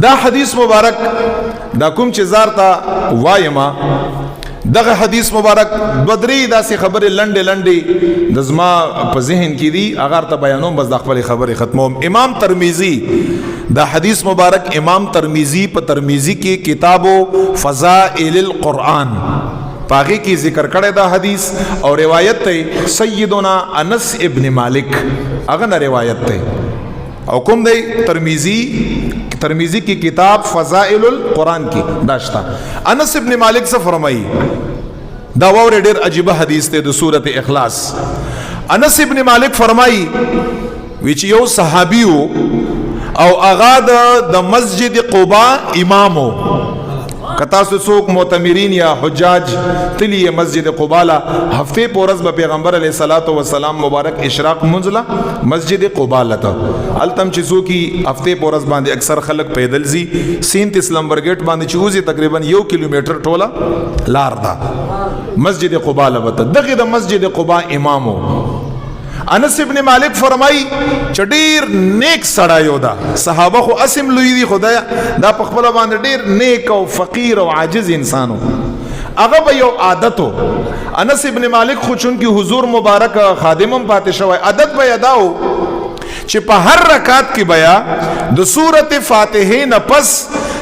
دا حدیث مبارک دا کوم چې زارتا وایما دغه حدیث مبارک بدری داسې خبرې لنډې د زما په ذهن کې دي اگر ته بیانوم بس د خپل خبرې ختموم. امام ترمذی دا حدیث مبارک امام ترمذی په ترمذی کې کتابو فضائل القرآن پاغي کی ذکر کړه دا حدیث او روایت ته سیدنا انس ابن مالک اغه نه روایت ته او کوم دی ترمذی کی کتاب فضائل القرآن کی داشتا انس ابن مالک سے فرمائی دا وور ډیر عجیب حدیث ته د سورۃ اخلاص. انس ابن مالک فرمائی وچ یو صحابیو او اغا د مسجد قباء امامو کتا سوک معتمرین یا حجاج تلی مسجد قباء هفته پورز به پیغمبر علیہ الصلوۃ والسلام مبارک اشراق منزله مسجد قباء لته التم چې سو کی هفته پورز باندې اکثر خلق پیدل زی 37 نمبر گیٹ باندې چوزي تقریبا 1 کیلومتر ټولا لار دا مسجد قباء لته دغه د مسجد قباء امامو. انس ابن مالک فرمای چډیر نیک سړایو دا صحابه خو اسم لوی دی خدایا دا په خپل باندې ډیر نیک او فقیر او عاجز انسانو هغه به یو عادتو. انس ابن مالک خو چون کی حضور مبارک خادمم پاتې شوی عادت به اداو چې په هر رکعت کې بیا د سورۃ فاتحه نه پس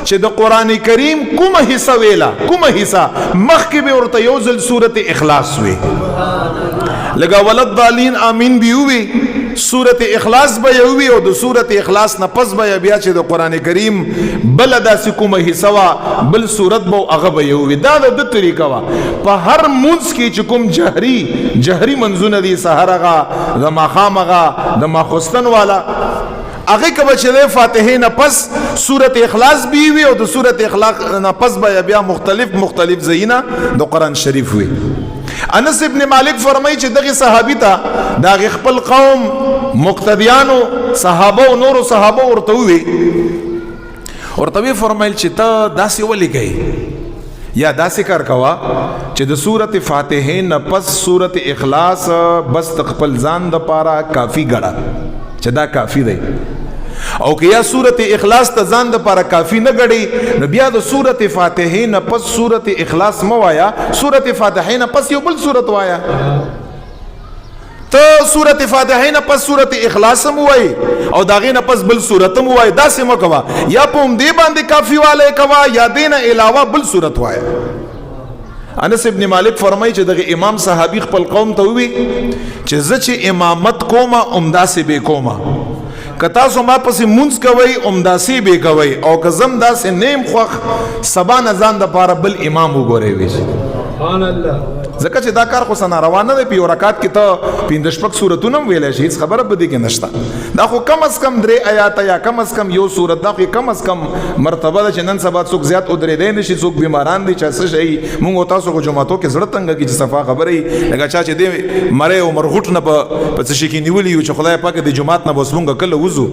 چې د قران کریم کومه حصہ ویلا کومه حصہ مخکې به ورته یو ځل سورۃ اخلاص وی لگا ولد ضالین آمین بھی ہوئی سورت اخلاص با یوی او د سورت اخلاص نه پس با بیا چې د قران کریم بل داسې کومه حصہ وا بل سورت بو هغه به یوی دا د طریقه وا په هر منځ کې چې کوم جهری منځونه دي سحرغه د ماخامغه د ماخستن والا هغه کبه چې فاتحه نه پس سورت اخلاص بھی وی او د سورت اخلاص نه پس با بیا مختلف زینا د قران شریف وی. انس ابن مالک فرمای چې دغه صحابي ته دا خپل قوم مقتدیانو صحابه او نور صحابه ورته فرمایل چې ته داسې ولې کوي یا داسې کار کوا چې د سورۃ فاتحه نه پس سورۃ اخلاص بس خپل ځان د پاره کافی ګڼه چې دا کافی دی او که یا سورۃ اخلاص ته ځان د پاره کافی نه غړي نو بیا د سورۃ فاتحه نه پس سورۃ اخلاص مو وایا سورۃ فاتحه نه پس یو بل سورۃ وایا ته سورۃ فاتحه نه پس سورۃ اخلاص مو وای او داغه نه پس بل سورۃ مو وای دا سم کوا یا پوم دی باندې کافی والے کوا یا دینه علاوه بل سورۃ وایا. انس ابن مالک فرمای چې دغه امام صحابي خپل قوم ته وی چې زه چې امامت کومه عمدا سي به کومه کتا سو ما پس منز کوي عمداسی به کوي او کزم داس نیم خوخ سبا نزان د پاره بل امام وګوري وي سبحان الله زکه چې دا کار خو سنا روانه دی په رکعات کې ته پیندشپک سورتونه ویل شي خبره به دي کې نشته دا خو کم از کم درې آیات یا کم از کم یو سورت دا خو کم از کم مرتبه ده چې نن سبا څوک زیات ودرې دی نشي څوک بیماران دي چې څه شي مونږ تاسو کو جمعاتو کې زړه تنګ کی چې صفه خبرې لکه چا چې دی مړې او مرغوټ نه په څه شي کې نیولې یو چې خدای پاک د جمعات نه بس مونږ کله وزو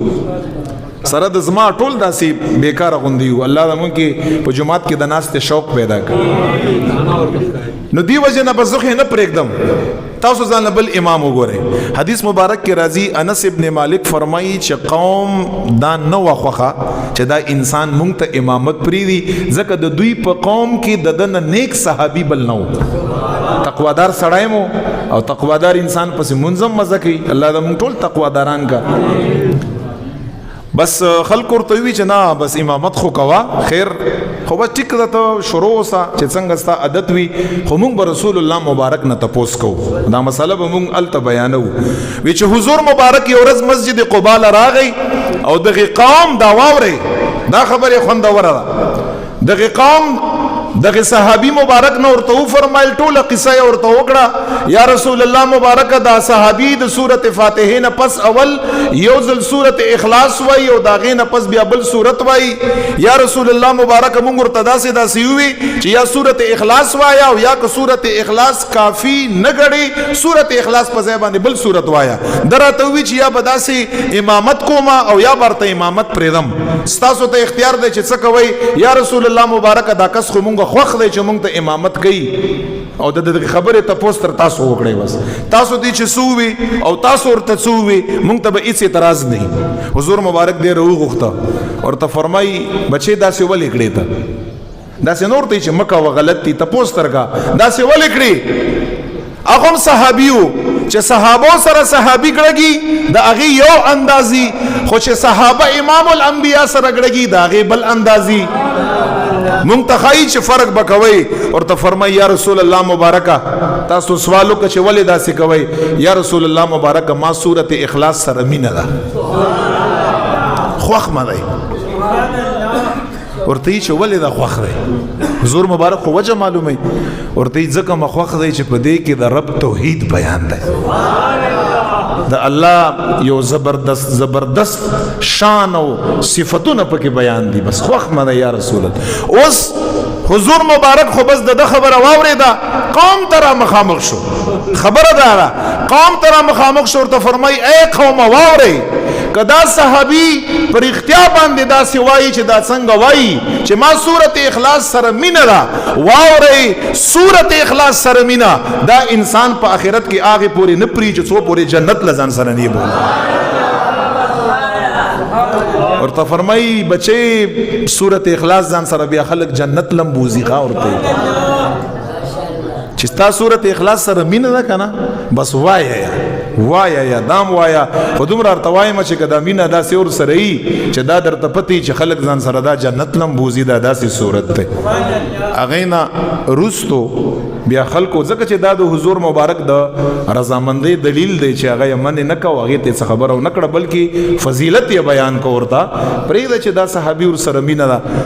سره د زما ټول داسې بیکار غوندي الله د مونږ کې په جمعات کې د ناس ته شوق پیدا کړي نو دی وجه نه بزخه نه پرېږدم تاسو ځان بل امام وګورئ. حدیث مبارک کې راځي انس ابن مالک فرمایي چې قوم دا نه وخوخه چې دا انسان مونږ ته امامت پریدي ځکه د دوی په قوم کې د نیک صحابي بل نو تقوادار سړی مو او تقوادار انسان پس منظم مزه کوي الله د مونږ ټول تقواداران کا بس خلق ورته وی چې نه بس امامت خو کوا خیر خو بس ټیک ده ته شروع وسه چې څنګه ستا عادت وي خو مونږ به رسول الله مبارک نه تپوس کو دا مسله به مونږ الته بیانو وی چې حضور مبارک یو ورځ مسجد قباء راغی او دغه قوم دا واوري دا خبره خوندوره ده دغه قوم دغه صحابي مبارک نو ورته فرمایل ټوله قصه ورته وکړه یا رسول الله مبارک دا صحابي د سورۃ فاتحه نه پس اول یو ځل سورۃ اخلاص وای او داغه نه پس بیا بل سورۃ وای یا رسول الله مبارک مونږ ورته داسې وی چې یا سورۃ اخلاص وایا او یا که سورۃ اخلاص کافی نه غړي سورۃ اخلاص په ځای باندې بل سورۃ وایا درته وی چې یا بداسي امامت کوما او یا برته امامت پرېدم ستاسو ته اختیار دی چې څه کوي یا رسول الله مبارک دا کس خو مونږ خوخ دی چې مونږ ته امامت کوي او د خبره تاسو تر تاسو وکړئ بس تاسو دې چې سووي او تاسو ورته سووي مونږ ته به هیڅ اعتراض نه حضور مبارک دې روح غوښته ورته فرمایي بچي داسې ولې کړې ته داسې نور ته چې مکه و غلط دي تاسو ترګه داسې ولې کړې هغه صحابیو چې صحابو سره صحابي ګړګي د هغه یو اندازي خو چې صحابه امام الانبیاء سره ګړګي د هغه بل اندازي مونږ ته خای چې فرق بکوي ورته فرمای یا رسول الله مبارکه تاسو سوالو کې چې ولې داسې کوي یا رسول الله مبارکه ما سورته اخلاص سره مینه ده خوخ مده ورته چې ولې دا خوخ دی حضور مبارک خو وجه معلومه ورته ځکه مخوخ دی چې په دې کې د رب توحید بیان دی د الله یو زبردست شان او صفاتونه پکې بیان دي بس خوخ مده یا رسول الله اوس حضور مبارک خو بس د خبره واورېده قوم ترا مخامخ شو خبره ده قوم ترا مخامخ شو ورته فرمای اے قوم واورئ کدا صحابي پر اختیار باندې دا سوای چې دا څنګه وای چې ما سورته اخلاص سره مینه را واوري سورته اخلاص سره مینه دا انسان په آخرت کې هغه پوری نه پری چې څو پوری جنت لزان سره نه بول ورته فرمای بچي سورته اخلاص ځان سره بیا خلک جنت لمبوزي ښا ورته چې تا سورته اخلاص سره مینه ده کنه بس وایا یا دام وایا په دومره ارتوایم چې کدا مینه دا سور سره ای چې دا درته پتی چې خلک ځان سره دا جنت لمبوزي دا داسې صورت ته اغینا رستو بیا خلکو ځکه چې دا د حضور مبارک د رضامندۍ دلیل دی چې هغه یې منې نه کوو هغې ته څه خبره ونه کړه بلکې فضیلت یې بیان کو ورته پرېږده چې دا صحابي ورسره مینه ده